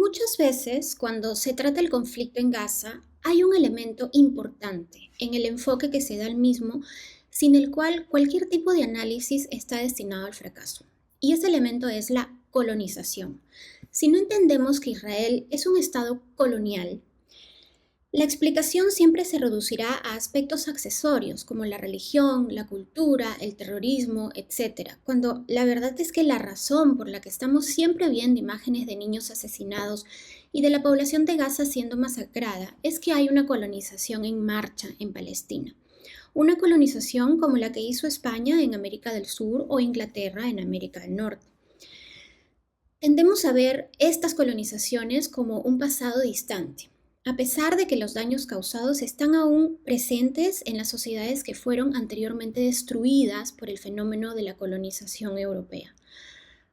Muchas veces, cuando se trata el conflicto en Gaza, hay un elemento importante en el enfoque que se da al mismo, sin el cual cualquier tipo de análisis está destinado al fracaso. Y ese elemento es la colonización. Si no entendemos que Israel es un estado colonial, la explicación siempre se reducirá a aspectos accesorios como la religión, la cultura, el terrorismo, etcétera, cuando la verdad es que la razón por la que estamos siempre viendo imágenes de niños asesinados y de la población de Gaza siendo masacrada es que hay una colonización en marcha en Palestina. Una colonización como la que hizo España en América del Sur o Inglaterra en América del Norte. Tendemos a ver estas colonizaciones como un pasado distante, a pesar de que los daños causados están aún presentes en las sociedades que fueron anteriormente destruidas por el fenómeno de la colonización europea.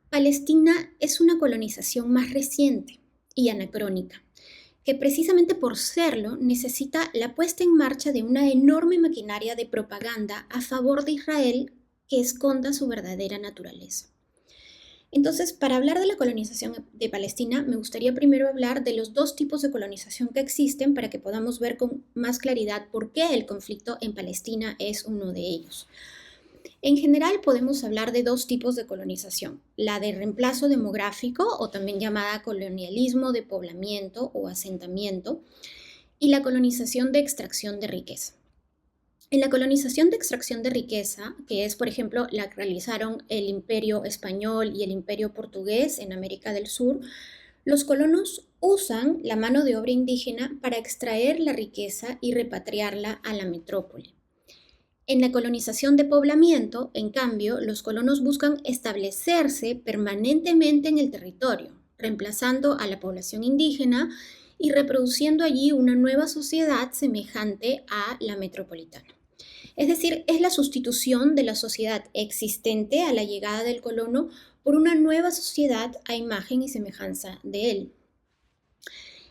Palestina es una colonización más reciente y anacrónica, que precisamente por serlo necesita la puesta en marcha de una enorme maquinaria de propaganda a favor de Israel que esconda su verdadera naturaleza. Entonces, para hablar de la colonización de Palestina, me gustaría primero hablar de los dos tipos de colonización que existen para que podamos ver con más claridad por qué el conflicto en Palestina es uno de ellos. En general, podemos hablar de dos tipos de colonización, la de reemplazo demográfico, o también llamada colonialismo de poblamiento o asentamiento, y la colonización de extracción de riqueza. En la colonización de extracción de riqueza, que es, por ejemplo, la que realizaron el Imperio Español y el Imperio Portugués en América del Sur, los colonos usan la mano de obra indígena para extraer la riqueza y repatriarla a la metrópoli. En la colonización de poblamiento, en cambio, los colonos buscan establecerse permanentemente en el territorio, reemplazando a la población indígena y reproduciendo allí una nueva sociedad semejante a la metropolitana. Es decir, es la sustitución de la sociedad existente a la llegada del colono por una nueva sociedad a imagen y semejanza de él.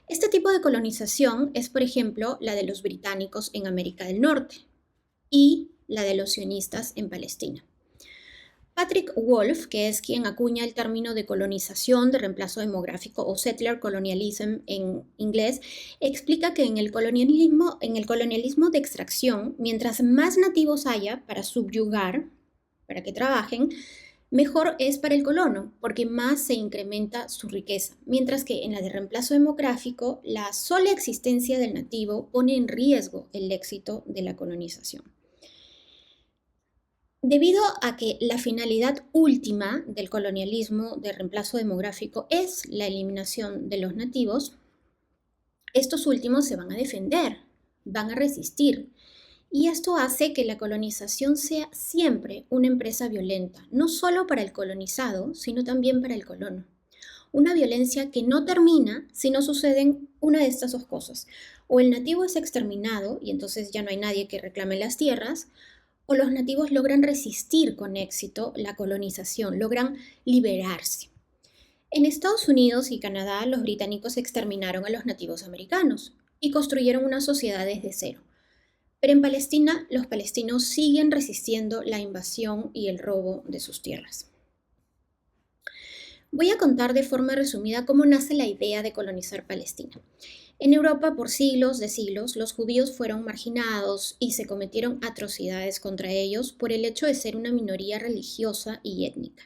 Este tipo de colonización es, por ejemplo, la de los británicos en América del Norte y la de los sionistas en Palestina. Patrick Wolf, que es quien acuña el término de colonización de reemplazo demográfico o settler colonialism en inglés, explica que en el colonialismo de extracción, mientras más nativos haya para subyugar, para que trabajen, mejor es para el colono, porque más se incrementa su riqueza, mientras que en la de reemplazo demográfico, la sola existencia del nativo pone en riesgo el éxito de la colonización. Debido a que la finalidad última del colonialismo de reemplazo demográfico es la eliminación de los nativos, estos últimos se van a defender, van a resistir. Y esto hace que la colonización sea siempre una empresa violenta, no solo para el colonizado, sino también para el colono. Una violencia que no termina si no suceden una de estas dos cosas. O el nativo es exterminado y entonces ya no hay nadie que reclame las tierras, o los nativos logran resistir con éxito la colonización, logran liberarse. En Estados Unidos y Canadá, los británicos exterminaron a los nativos americanos y construyeron una sociedad desde cero. Pero en Palestina, los palestinos siguen resistiendo la invasión y el robo de sus tierras. Voy a contar de forma resumida cómo nace la idea de colonizar Palestina. En Europa, por siglos de siglos, los judíos fueron marginados y se cometieron atrocidades contra ellos por el hecho de ser una minoría religiosa y étnica.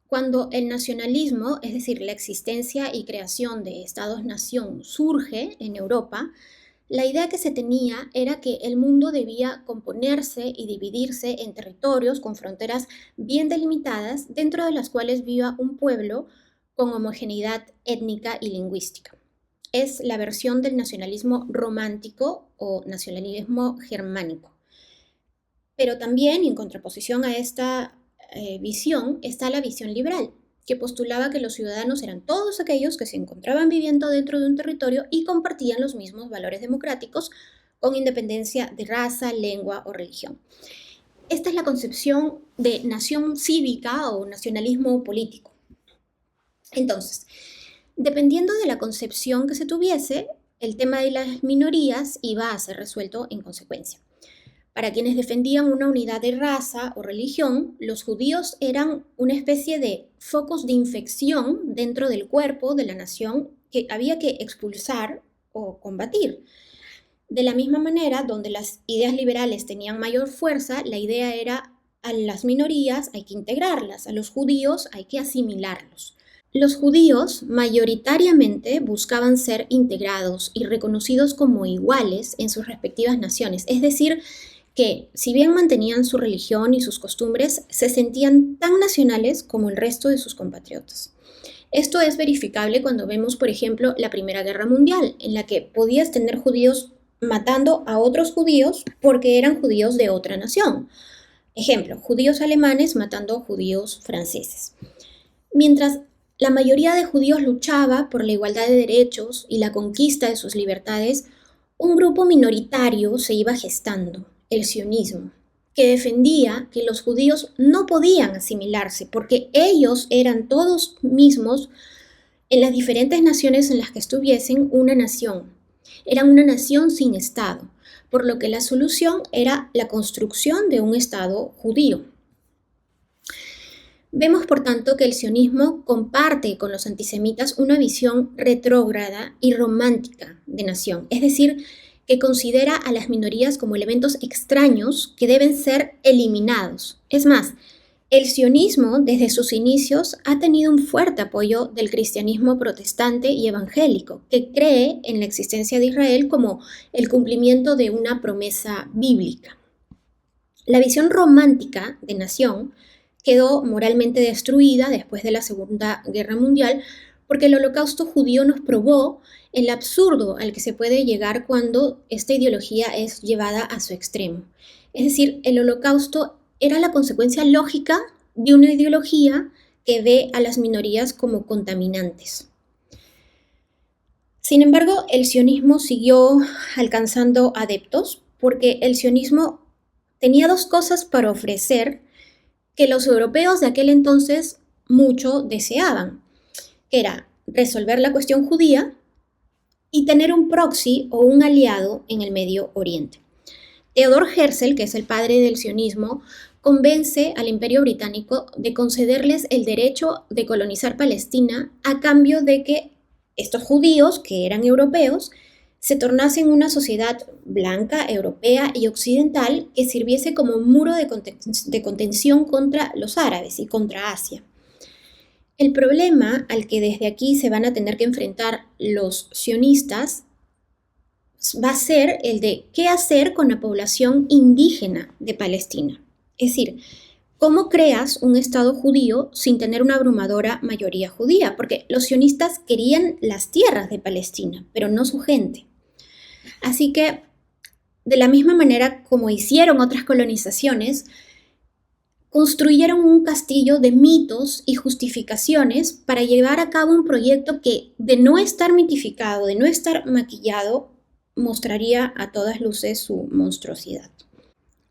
Cuando el nacionalismo, es decir, la existencia y creación de estados-nación, surge en Europa, la idea que se tenía era que el mundo debía componerse y dividirse en territorios con fronteras bien delimitadas, dentro de las cuales viva un pueblo con homogeneidad étnica y lingüística. Es la versión del nacionalismo romántico o nacionalismo germánico. Pero también, en contraposición a esta visión, está la visión liberal, que postulaba que los ciudadanos eran todos aquellos que se encontraban viviendo dentro de un territorio y compartían los mismos valores democráticos con independencia de raza, lengua o religión. Esta es la concepción de nación cívica o nacionalismo político. Entonces, dependiendo de la concepción que se tuviese, el tema de las minorías iba a ser resuelto en consecuencia. Para quienes defendían una unidad de raza o religión, los judíos eran una especie de focos de infección dentro del cuerpo de la nación que había que expulsar o combatir. De la misma manera, donde las ideas liberales tenían mayor fuerza, la idea era a las minorías hay que integrarlas, a los judíos hay que asimilarlos. Los judíos mayoritariamente buscaban ser integrados y reconocidos como iguales en sus respectivas naciones, es decir, que si bien mantenían su religión y sus costumbres, se sentían tan nacionales como el resto de sus compatriotas. Esto es verificable cuando vemos, por ejemplo, la Primera Guerra Mundial, en la que podías tener judíos matando a otros judíos porque eran judíos de otra nación. Ejemplo, judíos alemanes matando a judíos franceses. Mientras la mayoría de judíos luchaba por la igualdad de derechos y la conquista de sus libertades, un grupo minoritario se iba gestando, el sionismo, que defendía que los judíos no podían asimilarse porque ellos eran todos mismos en las diferentes naciones en las que estuviesen una nación. Eran una nación sin Estado, por lo que la solución era la construcción de un Estado judío. Vemos, por tanto, que el sionismo comparte con los antisemitas una visión retrógrada y romántica de nación, es decir, que considera a las minorías como elementos extraños que deben ser eliminados. Es más, el sionismo desde sus inicios ha tenido un fuerte apoyo del cristianismo protestante y evangélico, que cree en la existencia de Israel como el cumplimiento de una promesa bíblica. La visión romántica de nación quedó moralmente destruida después de la Segunda Guerra Mundial porque el holocausto judío nos probó el absurdo al que se puede llegar cuando esta ideología es llevada a su extremo. Es decir, el holocausto era la consecuencia lógica de una ideología que ve a las minorías como contaminantes. Sin embargo, el sionismo siguió alcanzando adeptos porque el sionismo tenía dos cosas para ofrecer que los europeos de aquel entonces mucho deseaban, que era resolver la cuestión judía y tener un proxy o un aliado en el Medio Oriente. Theodor Herzl, que es el padre del sionismo, convence al Imperio Británico de concederles el derecho de colonizar Palestina a cambio de que estos judíos, que eran europeos, se tornasen una sociedad blanca, europea y occidental que sirviese como muro de contención contra los árabes y contra Asia. El problema al que desde aquí se van a tener que enfrentar los sionistas va a ser el de qué hacer con la población indígena de Palestina. Es decir, ¿cómo creas un Estado judío sin tener una abrumadora mayoría judía? Porque los sionistas querían las tierras de Palestina, pero no su gente. Así que, de la misma manera como hicieron otras colonizaciones, construyeron un castillo de mitos y justificaciones para llevar a cabo un proyecto que, de no estar mitificado, de no estar maquillado, mostraría a todas luces su monstruosidad.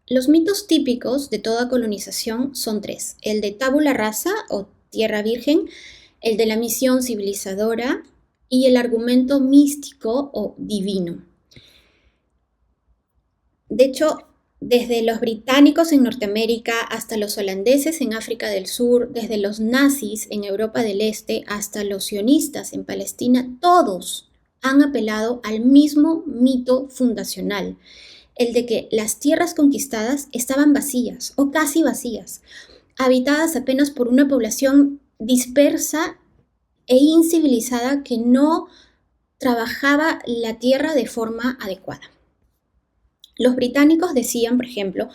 Los mitos típicos de toda colonización son tres: el de tabula rasa o tierra virgen, el de la misión civilizadora y el argumento místico o divino. De hecho, desde los británicos en Norteamérica hasta los holandeses en África del Sur, desde los nazis en Europa del Este hasta los sionistas en Palestina, todos han apelado al mismo mito fundacional, el de que las tierras conquistadas estaban vacías o casi vacías, habitadas apenas por una población dispersa e incivilizada que no trabajaba la tierra de forma adecuada. Los británicos decían, por ejemplo,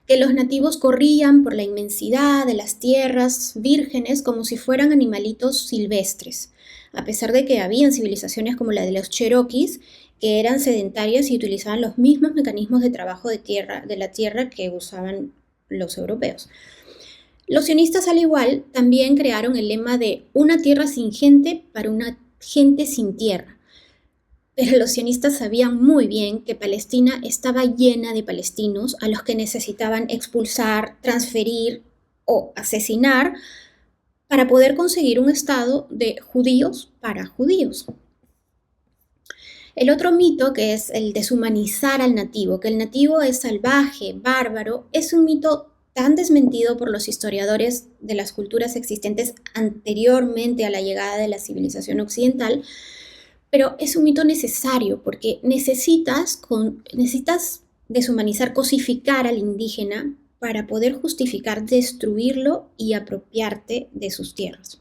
que los nativos corrían por la inmensidad de las tierras vírgenes como si fueran animalitos silvestres, a pesar de que habían civilizaciones como la de los cherokees, que eran sedentarias y utilizaban los mismos mecanismos de trabajo de la tierra que usaban los europeos. Los sionistas, al igual, también crearon el lema de una tierra sin gente para una gente sin tierra. Pero los sionistas sabían muy bien que Palestina estaba llena de palestinos a los que necesitaban expulsar, transferir o asesinar para poder conseguir un estado de judíos para judíos. El otro mito, que es el deshumanizar al nativo, que el nativo es salvaje, bárbaro, es un mito tan desmentido por los historiadores de las culturas existentes anteriormente a la llegada de la civilización occidental, Pero es un mito necesario porque necesitas deshumanizar, cosificar al indígena para poder justificar destruirlo y apropiarte de sus tierras.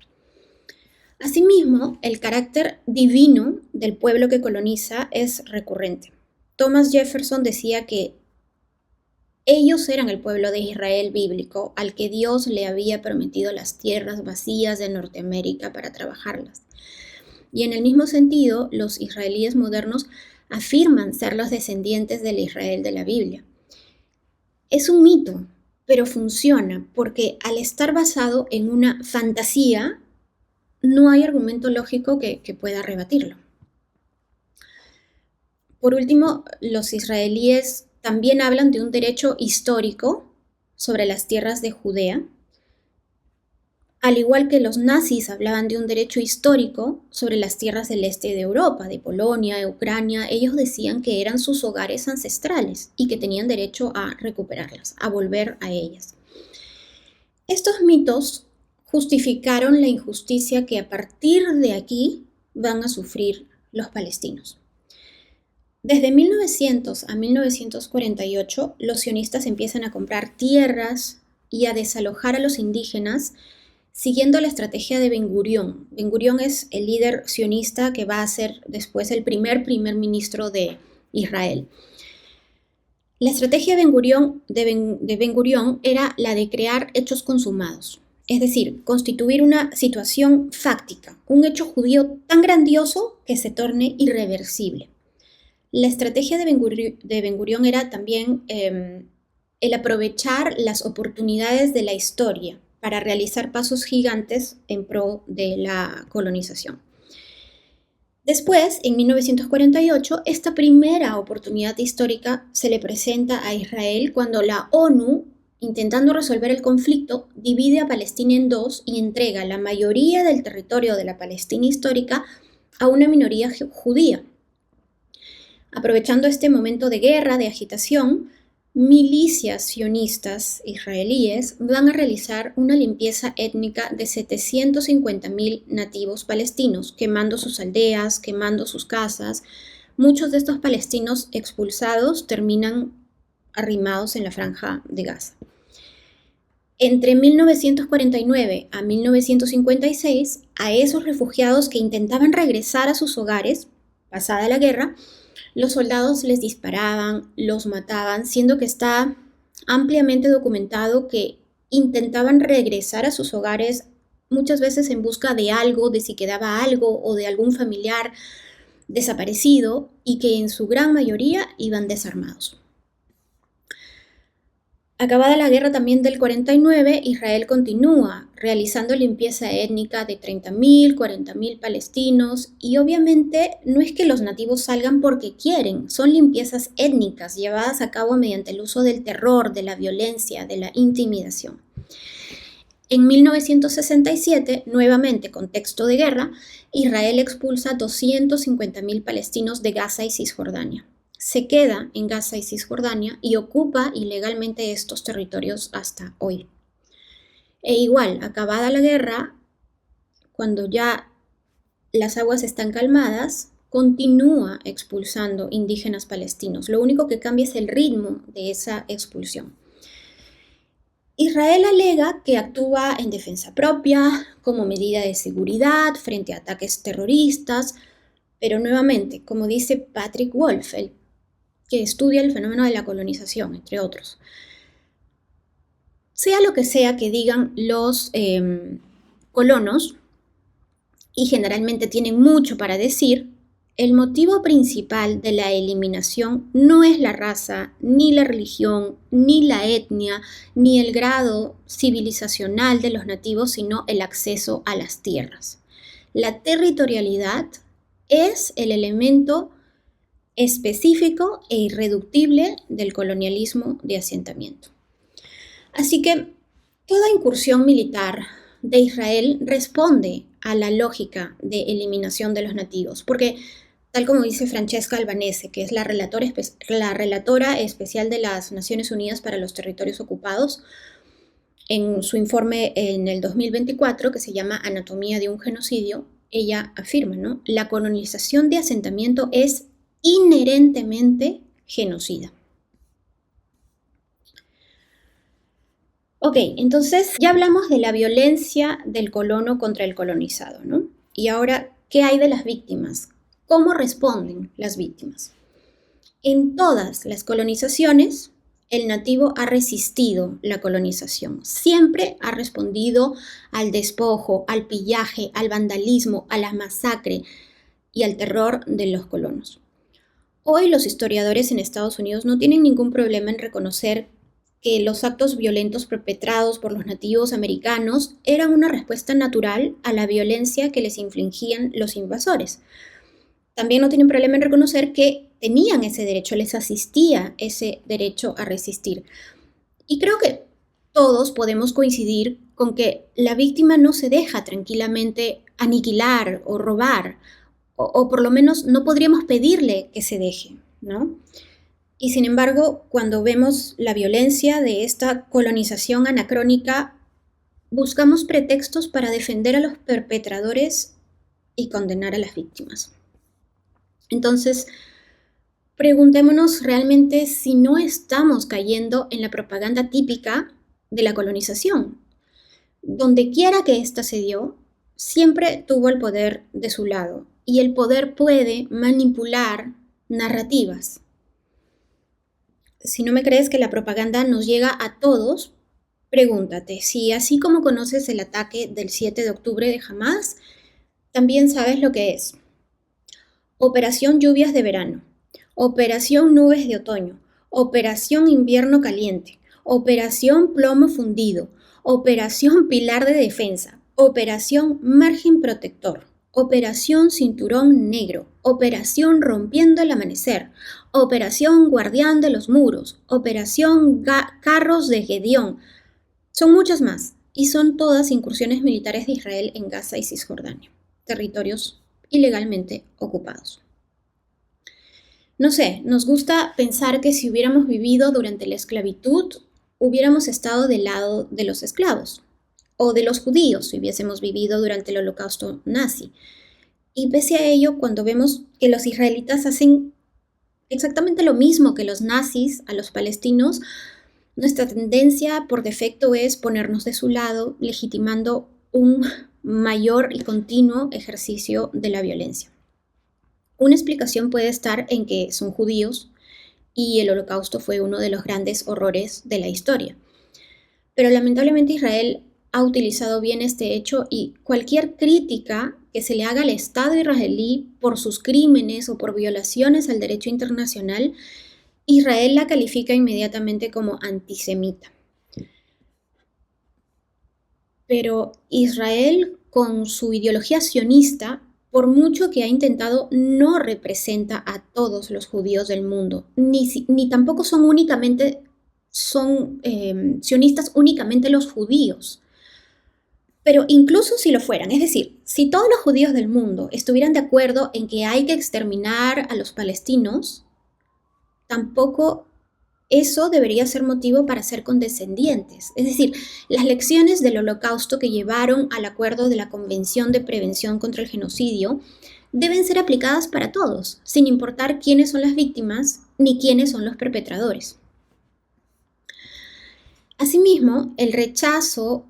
Asimismo, el carácter divino del pueblo que coloniza es recurrente. Thomas Jefferson decía que ellos eran el pueblo de Israel bíblico al que Dios le había prometido las tierras vacías de Norteamérica para trabajarlas. Y en el mismo sentido, los israelíes modernos afirman ser los descendientes del Israel de la Biblia. Es un mito, pero funciona porque al estar basado en una fantasía, no hay argumento lógico que pueda rebatirlo. Por último, los israelíes también hablan de un derecho histórico sobre las tierras de Judea, al igual que los nazis hablaban de un derecho histórico sobre las tierras del este de Europa, de Polonia, de Ucrania. Ellos decían que eran sus hogares ancestrales y que tenían derecho a recuperarlas, a volver a ellas. Estos mitos justificaron la injusticia que a partir de aquí van a sufrir los palestinos. Desde 1900 a 1948, los sionistas empiezan a comprar tierras y a desalojar a los indígenas siguiendo la estrategia de Ben Gurión. Ben Gurión es el líder sionista que va a ser después el primer ministro de Israel. La estrategia de Ben Gurión era la de crear hechos consumados, es decir, constituir una situación fáctica, un hecho judío tan grandioso que se torne irreversible. La estrategia de Ben Gurión era también el aprovechar las oportunidades de la historia para realizar pasos gigantes en pro de la colonización. Después, en 1948, esta primera oportunidad histórica se le presenta a Israel cuando la ONU, intentando resolver el conflicto, divide a Palestina en dos y entrega la mayoría del territorio de la Palestina histórica a una minoría judía. Aprovechando este momento de guerra, de agitación, milicias sionistas israelíes van a realizar una limpieza étnica de 750.000 nativos palestinos, quemando sus aldeas, quemando sus casas. Muchos de estos palestinos expulsados terminan arrimados en la franja de Gaza. Entre 1949 a 1956, a esos refugiados que intentaban regresar a sus hogares, pasada la guerra, los soldados les disparaban, los mataban, siendo que está ampliamente documentado que intentaban regresar a sus hogares muchas veces en busca de algo, de si quedaba algo o de algún familiar desaparecido y que en su gran mayoría iban desarmados. Acabada la guerra también del 49, Israel continúa realizando limpieza étnica de 30.000, 40.000 palestinos y obviamente no es que los nativos salgan porque quieren, son limpiezas étnicas llevadas a cabo mediante el uso del terror, de la violencia, de la intimidación. En 1967, nuevamente contexto de guerra, Israel expulsa 250.000 palestinos de Gaza y Cisjordania. Se queda en Gaza y Cisjordania y ocupa ilegalmente estos territorios hasta hoy. E igual, acabada la guerra, cuando ya las aguas están calmadas, continúa expulsando indígenas palestinos. Lo único que cambia es el ritmo de esa expulsión. Israel alega que actúa en defensa propia, como medida de seguridad frente a ataques terroristas, pero nuevamente, como dice Patrick Wolf, el que estudia el fenómeno de la colonización, entre otros. Sea lo que sea que digan los colonos, y generalmente tienen mucho para decir, el motivo principal de la eliminación no es la raza, ni la religión, ni la etnia, ni el grado civilizacional de los nativos, sino el acceso a las tierras. La territorialidad es el elemento específico e irreductible del colonialismo de asentamiento. Así que toda incursión militar de Israel responde a la lógica de eliminación de los nativos, porque tal como dice Francesca Albanese, que es la relatora especial de las Naciones Unidas para los Territorios Ocupados, en su informe en el 2024, que se llama Anatomía de un genocidio, ella afirma, ¿no? La colonización de asentamiento es inherentemente genocida. Ok, entonces ya hablamos de la violencia del colono contra el colonizado, ¿no? Y ahora, ¿qué hay de las víctimas? ¿Cómo responden las víctimas? En todas las colonizaciones, el nativo ha resistido la colonización. Siempre ha respondido al despojo, al pillaje, al vandalismo, a la masacre y al terror de los colonos. Hoy los historiadores en Estados Unidos no tienen ningún problema en reconocer que los actos violentos perpetrados por los nativos americanos eran una respuesta natural a la violencia que les infligían los invasores. También no tienen problema en reconocer que tenían ese derecho, les asistía ese derecho a resistir. Y creo que todos podemos coincidir con que la víctima no se deja tranquilamente aniquilar o robar, o por lo menos no podríamos pedirle que se deje, ¿no? Y sin embargo, cuando vemos la violencia de esta colonización anacrónica, buscamos pretextos para defender a los perpetradores y condenar a las víctimas. Entonces, preguntémonos realmente si no estamos cayendo en la propaganda típica de la colonización. Donde quiera que ésta se dio, siempre tuvo el poder de su lado, y el poder puede manipular narrativas. Si no me crees que la propaganda nos llega a todos, pregúntate si así como conoces el ataque del 7 de octubre de Hamás, también sabes lo que es. Operación Lluvias de Verano, Operación Nubes de Otoño, Operación Invierno Caliente, Operación Plomo Fundido, Operación Pilar de Defensa, Operación Margen Protector, Operación Cinturón Negro, Operación Rompiendo el Amanecer, Operación Guardián de los Muros, Operación Carros de Gedeón. Son muchas más, y son todas incursiones militares de Israel en Gaza y Cisjordania, territorios ilegalmente ocupados. No sé, nos gusta pensar que si hubiéramos vivido durante la esclavitud, hubiéramos estado del lado de los esclavos, o de los judíos si hubiésemos vivido durante el holocausto nazi. Y pese a ello, cuando vemos que los israelitas hacen exactamente lo mismo que los nazis a los palestinos, nuestra tendencia por defecto es ponernos de su lado, legitimando un mayor y continuo ejercicio de la violencia. Una explicación puede estar en que son judíos y el holocausto fue uno de los grandes horrores de la historia. Pero lamentablemente Israel ha utilizado bien este hecho y cualquier crítica que se le haga al Estado israelí por sus crímenes o por violaciones al derecho internacional, Israel la califica inmediatamente como antisemita. Pero Israel, con su ideología sionista, por mucho que ha intentado, no representa a todos los judíos del mundo, ni tampoco son sionistas únicamente los judíos. Pero incluso si lo fueran, es decir, si todos los judíos del mundo estuvieran de acuerdo en que hay que exterminar a los palestinos, tampoco eso debería ser motivo para ser condescendientes. Es decir, las lecciones del Holocausto que llevaron al acuerdo de la Convención de Prevención contra el Genocidio deben ser aplicadas para todos, sin importar quiénes son las víctimas ni quiénes son los perpetradores. Asimismo, el rechazo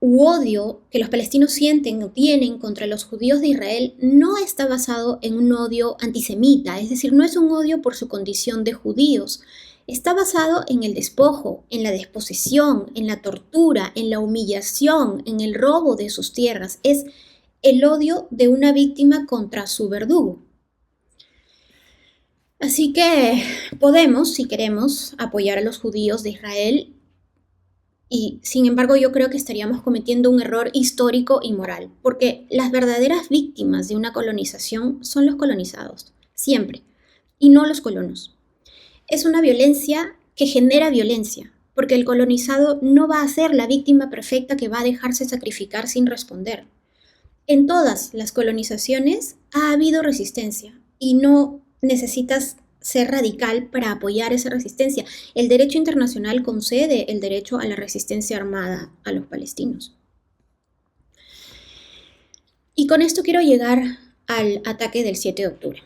u odio que los palestinos sienten o tienen contra los judíos de Israel no está basado en un odio antisemita, es decir, no es un odio por su condición de judíos. Está basado en el despojo, en la desposesión, en la tortura, en la humillación, en el robo de sus tierras. Es el odio de una víctima contra su verdugo. Así que podemos, si queremos, apoyar a los judíos de Israel y, sin embargo, yo creo que estaríamos cometiendo un error histórico y moral, porque las verdaderas víctimas de una colonización son los colonizados, siempre, y no los colonos. Es una violencia que genera violencia, porque el colonizado no va a ser la víctima perfecta que va a dejarse sacrificar sin responder. En todas las colonizaciones ha habido resistencia y no necesitas ser radical para apoyar esa resistencia. El derecho internacional concede el derecho a la resistencia armada a los palestinos. Y con esto quiero llegar al ataque del 7 de octubre.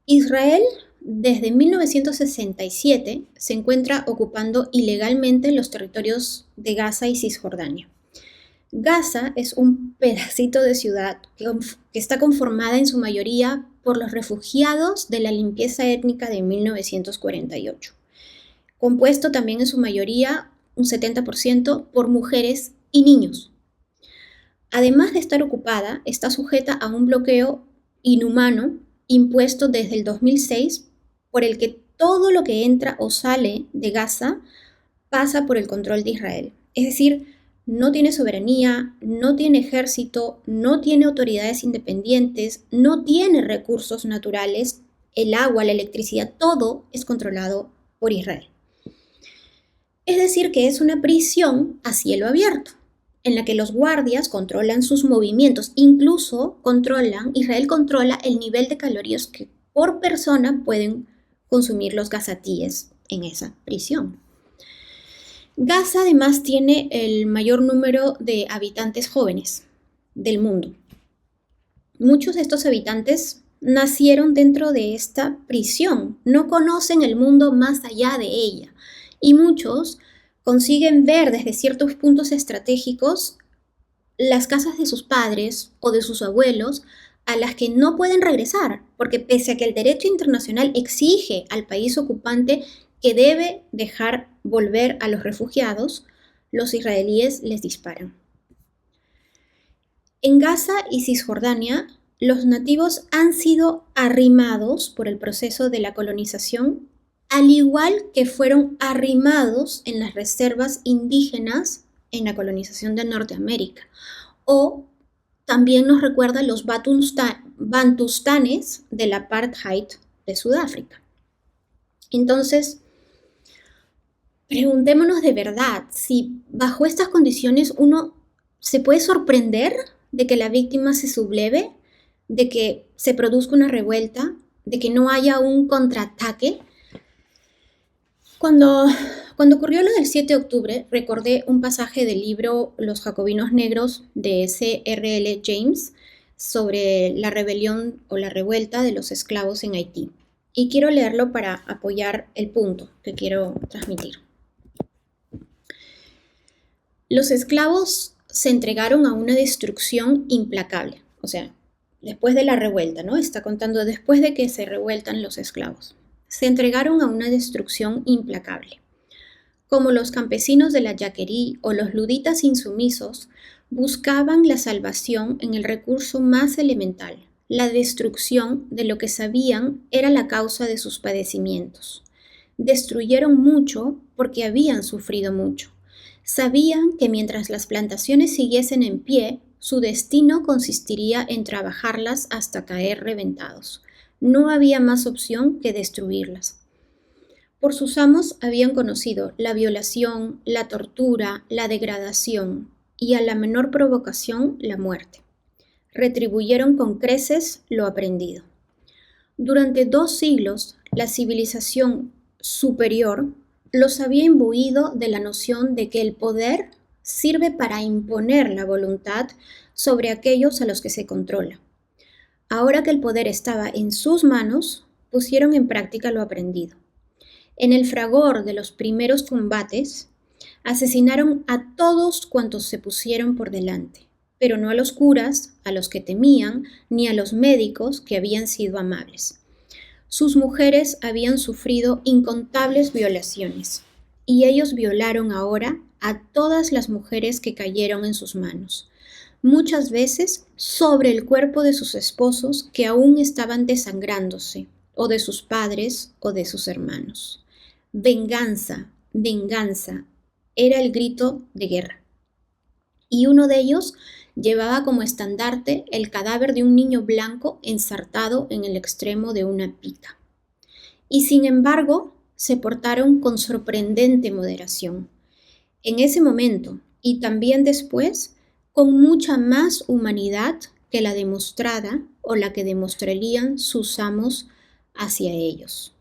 Israel, desde 1967, se encuentra ocupando ilegalmente los territorios de Gaza y Cisjordania. Gaza es un pedacito de ciudad que está conformada en su mayoría por los refugiados de la limpieza étnica de 1948, compuesto también en su mayoría, un 70%, por mujeres y niños. Además de estar ocupada, está sujeta a un bloqueo inhumano impuesto desde el 2006, por el que todo lo que entra o sale de Gaza pasa por el control de Israel. Es decir, no tiene soberanía, no tiene ejército, no tiene autoridades independientes, no tiene recursos naturales, el agua, la electricidad, todo es controlado por Israel. Es decir, que es una prisión a cielo abierto, en la que los guardias controlan sus movimientos, incluso Israel controla el nivel de calorías que por persona pueden consumir los gazatíes en esa prisión. Gaza además tiene el mayor número de habitantes jóvenes del mundo. Muchos de estos habitantes nacieron dentro de esta prisión, no conocen el mundo más allá de ella, y muchos consiguen ver desde ciertos puntos estratégicos las casas de sus padres o de sus abuelos a las que no pueden regresar, porque pese a que el derecho internacional exige al país ocupante que debe dejar volver a los refugiados, los israelíes les disparan. En Gaza y Cisjordania, los nativos han sido arrimados por el proceso de la colonización, al igual que fueron arrimados en las reservas indígenas en la colonización de Norteamérica. O también nos recuerda los bantustanes del apartheid de Sudáfrica. Entonces, preguntémonos de verdad si bajo estas condiciones uno se puede sorprender de que la víctima se subleve, de que se produzca una revuelta, de que no haya un contraataque. Cuando ocurrió lo del 7 de octubre, recordé un pasaje del libro Los Jacobinos Negros de C.R.L. James sobre la rebelión o la revuelta de los esclavos en Haití. Y quiero leerlo para apoyar el punto que quiero transmitir. Los esclavos se entregaron a una destrucción implacable. O sea, después de la revuelta, ¿no? Está contando después de que se revueltan los esclavos. Se entregaron a una destrucción implacable. Como los campesinos de la Yaquerí o los luditas insumisos, buscaban la salvación en el recurso más elemental, la destrucción de lo que sabían era la causa de sus padecimientos. Destruyeron mucho porque habían sufrido mucho. Sabían que mientras las plantaciones siguiesen en pie, su destino consistiría en trabajarlas hasta caer reventados. No había más opción que destruirlas. Por sus amos habían conocido la violación, la tortura, la degradación y a la menor provocación la muerte. Retribuyeron con creces lo aprendido. Durante 2 siglos, la civilización superior los había imbuido de la noción de que el poder sirve para imponer la voluntad sobre aquellos a los que se controla. Ahora que el poder estaba en sus manos, pusieron en práctica lo aprendido. En el fragor de los primeros combates, asesinaron a todos cuantos se pusieron por delante, pero no a los curas, a los que temían, ni a los médicos que habían sido amables. Sus mujeres habían sufrido incontables violaciones, y ellos violaron ahora a todas las mujeres que cayeron en sus manos, muchas veces sobre el cuerpo de sus esposos que aún estaban desangrándose, o de sus padres o de sus hermanos. Venganza, venganza, era el grito de guerra. Y uno de ellos llevaba como estandarte el cadáver de un niño blanco ensartado en el extremo de una pica. Y sin embargo, se portaron con sorprendente moderación. En ese momento, y también después, con mucha más humanidad que la demostrada o la que demostrarían sus amos hacia ellos.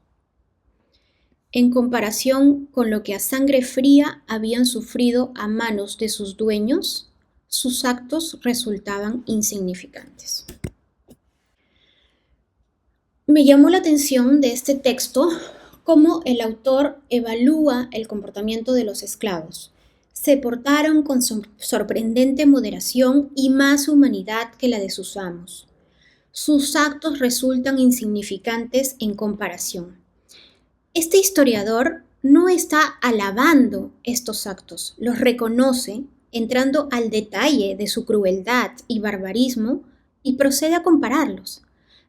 En comparación con lo que a sangre fría habían sufrido a manos de sus dueños, sus actos resultaban insignificantes. Me llamó la atención de este texto cómo el autor evalúa el comportamiento de los esclavos. Se portaron con sorprendente moderación y más humanidad que la de sus amos. Sus actos resultan insignificantes en comparación. Este historiador no está alabando estos actos, los reconoce, entrando al detalle de su crueldad y barbarismo, y procede a compararlos,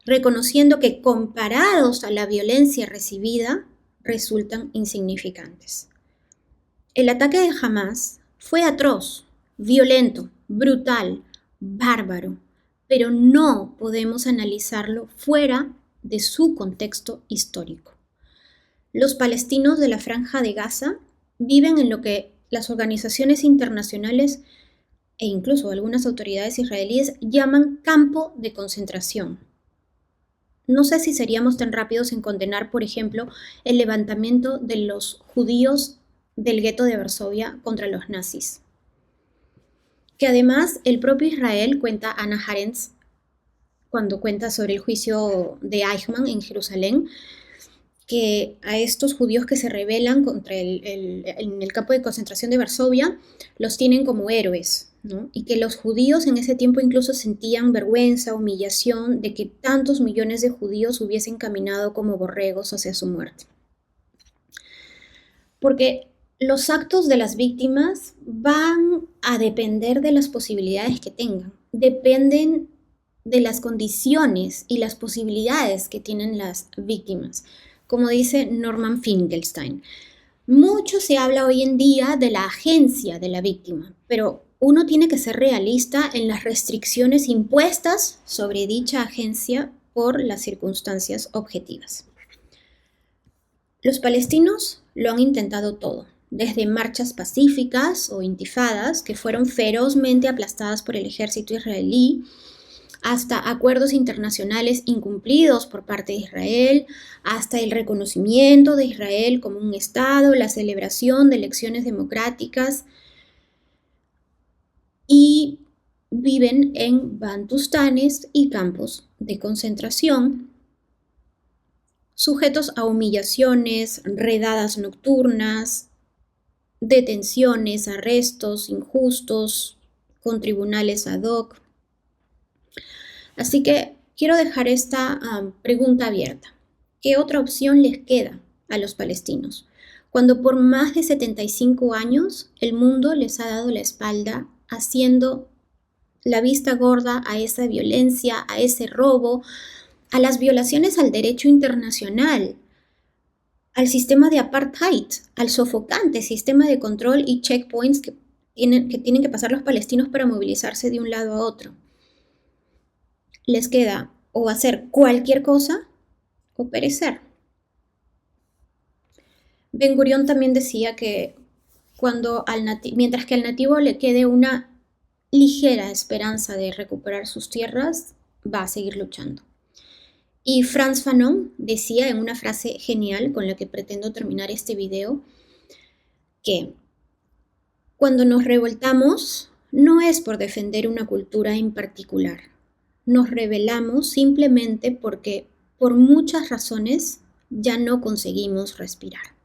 reconociendo que comparados a la violencia recibida, resultan insignificantes. El ataque de Hamás fue atroz, violento, brutal, bárbaro, pero no podemos analizarlo fuera de su contexto histórico. Los palestinos de la Franja de Gaza viven en lo que las organizaciones internacionales e incluso algunas autoridades israelíes llaman campo de concentración. No sé si seríamos tan rápidos en condenar, por ejemplo, el levantamiento de los judíos del gueto de Varsovia contra los nazis. Que además el propio Israel, cuenta Hannah Arendt, cuando cuenta sobre el juicio de Eichmann en Jerusalén, que a estos judíos que se rebelan contra en el campo de concentración de Varsovia los tienen como héroes, ¿no? Y que los judíos en ese tiempo incluso sentían vergüenza, humillación de que tantos millones de judíos hubiesen caminado como borregos hacia su muerte. Porque los actos de las víctimas van a depender de las posibilidades que tengan, dependen de las condiciones y las posibilidades que tienen las víctimas. Como dice Norman Finkelstein, mucho se habla hoy en día de la agencia de la víctima, pero uno tiene que ser realista en las restricciones impuestas sobre dicha agencia por las circunstancias objetivas. Los palestinos lo han intentado todo, desde marchas pacíficas o intifadas que fueron ferozmente aplastadas por el ejército israelí, hasta acuerdos internacionales incumplidos por parte de Israel, hasta el reconocimiento de Israel como un Estado, la celebración de elecciones democráticas, y viven en bantustanes y campos de concentración, sujetos a humillaciones, redadas nocturnas, detenciones, arrestos injustos, con tribunales ad hoc. Así que quiero dejar esta pregunta abierta. ¿Qué otra opción les queda a los palestinos cuando por más de 75 años el mundo les ha dado la espalda, haciendo la vista gorda a esa violencia, a ese robo, a las violaciones al derecho internacional, al sistema de apartheid, al sofocante sistema de control y checkpoints que tienen que pasar los palestinos para movilizarse de un lado a otro? Les queda o hacer cualquier cosa o perecer. Ben Gurión también decía que mientras que al nativo le quede una ligera esperanza de recuperar sus tierras, va a seguir luchando. Y Frantz Fanon decía en una frase genial con la que pretendo terminar este video, que cuando nos revoltamos no es por defender una cultura en particular. Nos rebelamos simplemente porque por muchas razones ya no conseguimos respirar.